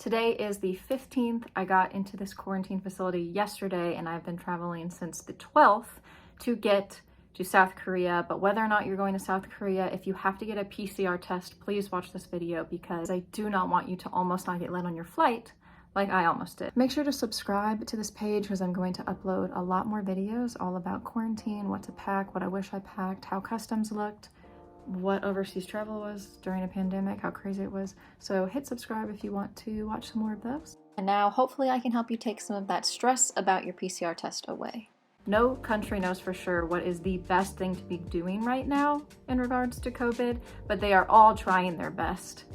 Today is the 15th. I got into this quarantine facility yesterday and I've been traveling since the 12th to get to South Korea. But whether or not you're going to South Korea, if you have to get a PCR test, please watch this video because I do not want you to almost not get let on your flight like I almost did. Make sure to subscribe to this page because I'm going to upload a lot more videos all about quarantine, what to pack, what I wish I packed, how customs looked, what overseas travel was during a pandemic, how crazy it was. So hit subscribe if you want to watch some more of those. And now hopefully I can help you take some of that stress about your PCR test away. No country knows for sure what is the best thing to be doing right now in regards to COVID, but they are all trying their best.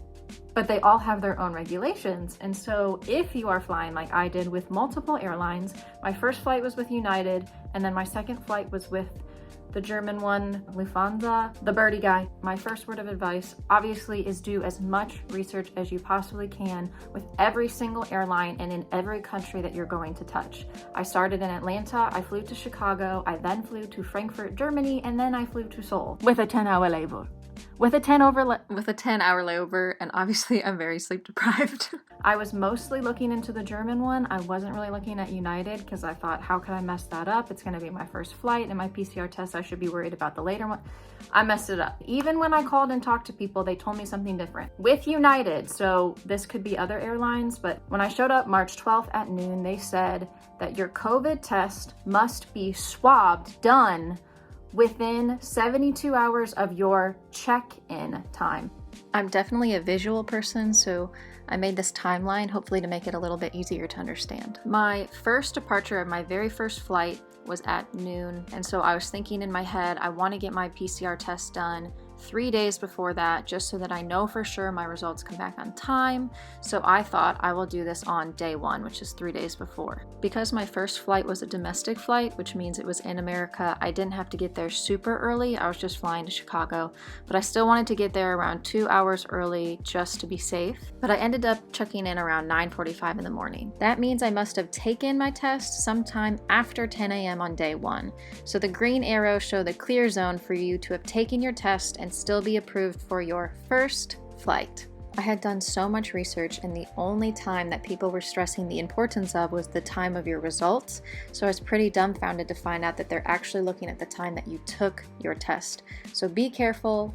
But they all have their own regulations. And so if you are flying like I did with multiple airlines, my first flight was with United, and then my second flight was with the German one, Lufthansa, the birdie guy. My first word of advice obviously is do as much research as you possibly can with every single airline and in every country that you're going to touch. I started in Atlanta, I flew to Chicago, I then flew to Frankfurt, Germany, and then I flew to Seoul with a 10-hour layover. With a 10-hour layover, and obviously I'm very sleep deprived. I was mostly looking into the German one. I wasn't really looking at United because I thought, how could I mess that up? It's gonna be my first flight and my PCR test, I should be worried about the later one. I messed it up. Even when I called and talked to people, they told me something different. With United, so this could be other airlines, but when I showed up March 12th at noon, they said that your COVID test must be swabbed, done within 72 hours of your check-in time. I'm definitely a visual person, so I made this timeline hopefully to make it a little bit easier to understand. My first departure of my very first flight was at noon, and so I was thinking in my head, I want to get my PCR test done 3 days before that, just so that I know for sure my results come back on time. So I thought I will do this on day one, which is 3 days before. Because my first flight was a domestic flight, which means it was in America, I didn't have to get there super early. I was just flying to Chicago, but I still wanted to get there around 2 hours early just to be safe. But I ended up checking in around 9:45 in the morning. That means I must have taken my test sometime after 10 a.m. on day one. So the green arrows show the clear zone for you to have taken your test and still be approved for your first flight. I had done so much research, and the only time that people were stressing the importance of was the time of your results. So I was pretty dumbfounded to find out that they're actually looking at the time that you took your test. So be careful.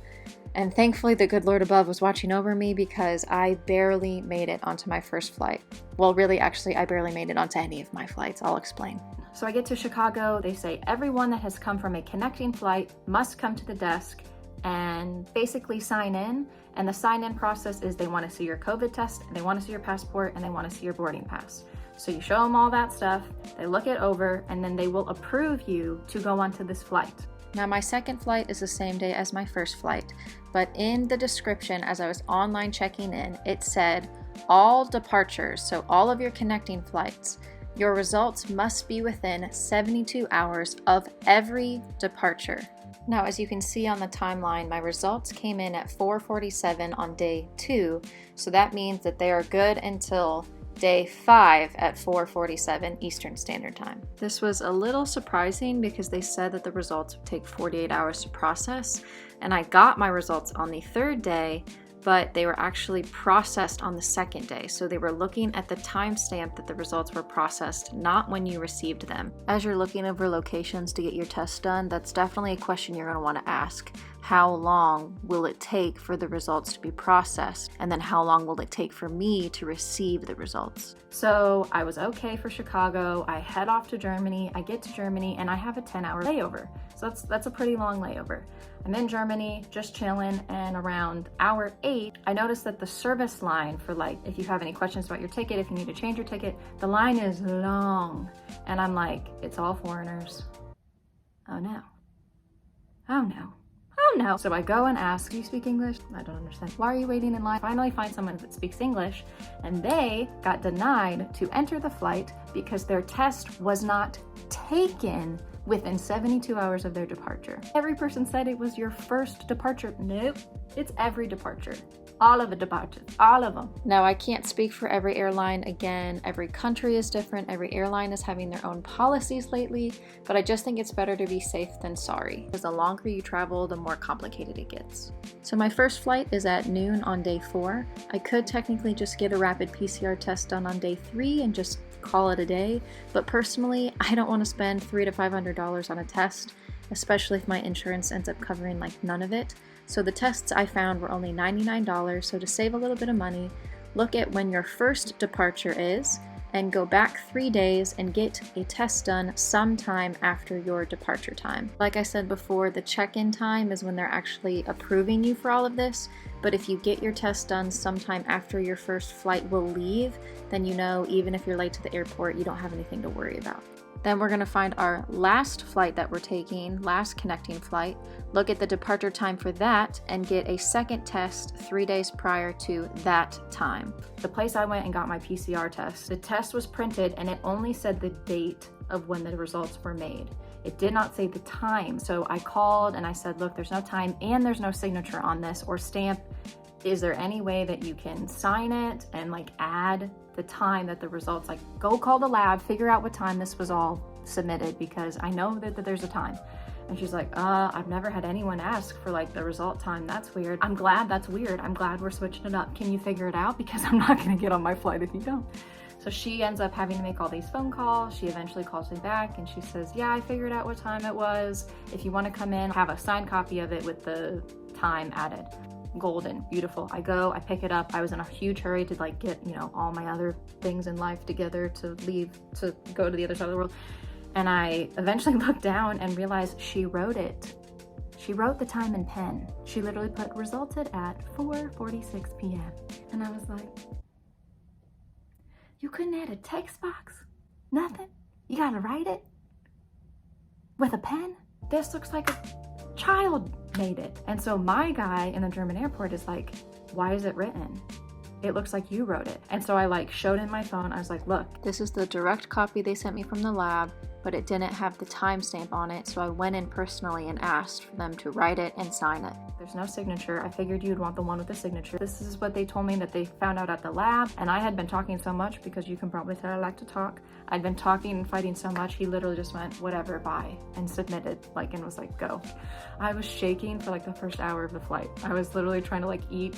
And thankfully the good Lord above was watching over me because I barely made it onto my first flight. Well, really, actually, I barely made it onto any of my flights. I'll explain. So I get to Chicago. They say everyone that has come from a connecting flight must come to the desk and basically sign in. And the sign-in process is they want to see your COVID test, and they want to see your passport, and they want to see your boarding pass. So you show them all that stuff, they look it over, and then they will approve you to go onto this flight. Now my second flight is the same day as my first flight, but in the description as I was online checking in, it said all departures, so all of your connecting flights, your results must be within 72 hours of every departure. Now, as you can see on the timeline, my results came in at 4:47 on day 2, so that means that they are good until day 5 at 4:47 Eastern Standard Time. This was a little surprising because they said that the results would take 48 hours to process, and I got my results on the third day, but they were actually processed on the second day. So they were looking at the timestamp that the results were processed, not when you received them. As you're looking over locations to get your test done, that's definitely a question you're gonna wanna ask. How long will it take for the results to be processed? And then how long will it take for me to receive the results? So I was okay for Chicago. I head off to Germany. I get to Germany and I have a 10-hour layover. So that's a pretty long layover. I'm in Germany, just chilling, and around hour 8, I noticed that the service line for, like, if you have any questions about your ticket, if you need to change your ticket, the line is long. And I'm like, it's all foreigners. Oh no. Oh no. Oh no. So I go and ask, do you speak English? I don't understand. Why are you waiting in line? Finally find someone that speaks English, and they got denied to enter the flight because their test was not taken within 72 hours of their departure. Every person said it was your first departure. Nope, it's every departure. all of the departures, all of them. Now, I can't speak for every airline. Again, every country is different. Every airline is having their own policies lately, but I just think it's better to be safe than sorry, because the longer you travel, the more complicated it gets. So my first flight is at noon on day 4. I could technically just get a rapid PCR test done on day 3 and just call it a day, but personally, I don't want to spend $300 to $500 on a test, especially if my insurance ends up covering like none of it. So the tests I found were only $99, so to save a little bit of money, look at when your first departure is and go back 3 days and get a test done sometime after your departure time. Like I said before, the check-in time is when they're actually approving you for all of this, but if you get your test done sometime after your first flight will leave, then you know even if you're late to the airport, you don't have anything to worry about. Then we're gonna find our last flight that we're taking, last connecting flight, look at the departure time for that, and get a second test 3 days prior to that time. The place I went and got my PCR test, the test was printed and it only said the date of when the results were made. It did not say the time. So I called and I said, look, there's no time and there's no signature on this or stamp. Is there any way that you can sign it and like add the time that the results, like go call the lab, figure out what time this was all submitted, because I know that there's a time. And she's like, I've never had anyone ask for like the result time. That's weird. I'm glad that's weird. I'm glad we're switching it up. Can you figure it out? Because I'm not gonna get on my flight if you don't. So she ends up having to make all these phone calls. She eventually calls me back and she says, yeah, I figured out what time it was. If you want to come in, have a signed copy of it with the time added. Golden, beautiful. I go, I pick it up. I was in a huge hurry to like get, you know, all my other things in life together to leave, to go to the other side of the world. And I eventually looked down and realized she wrote it. She wrote the time in pen. She literally put resulted at 4:46 p.m. And I was like, you couldn't add a text box? Nothing? You gotta write it? With a pen? This looks like a child made it. And so my guy in the German airport is like, why is it written? It looks like you wrote it. And so I like showed in my phone, I was like, look, this is the direct copy they sent me from the lab, but it didn't have the timestamp on it. So I went in personally and asked for them to write it and sign it. There's no signature. I figured you'd want the one with the signature. This is what they told me that they found out at the lab. And I had been talking so much, because you can probably tell I like to talk. I'd been talking and fighting so much, he literally just went, whatever, bye, and submitted, like, and was like, go. I was shaking for like the first hour of the flight. I was literally trying to like eat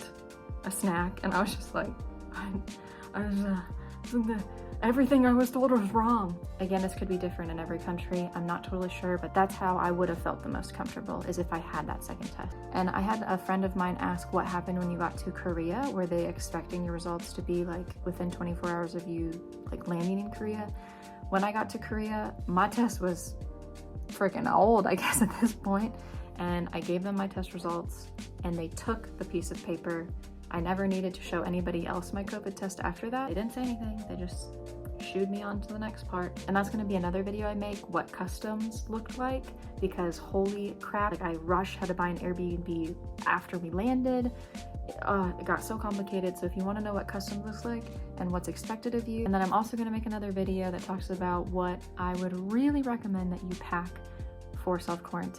a snack, and I was just like, everything I was told was wrong. Again, this could be different in every country. I'm not totally sure, but that's how I would have felt the most comfortable, is if I had that second test. And I had a friend of mine ask what happened when you got to Korea. Were they expecting your results to be like within 24 hours of you like landing in Korea? When I got to Korea, my test was freaking old, I guess, at this point. And I gave them my test results and they took the piece of paper. I never needed to show anybody else my COVID test after that. They didn't say anything. They just shooed me on to the next part. And that's gonna be another video I make, what customs looked like, because holy crap, like I rushed, had to buy an Airbnb after we landed. It got so complicated. So if you wanna know what customs looks like and what's expected of you, and then I'm also gonna make another video that talks about what I would really recommend that you pack for self-quarantine.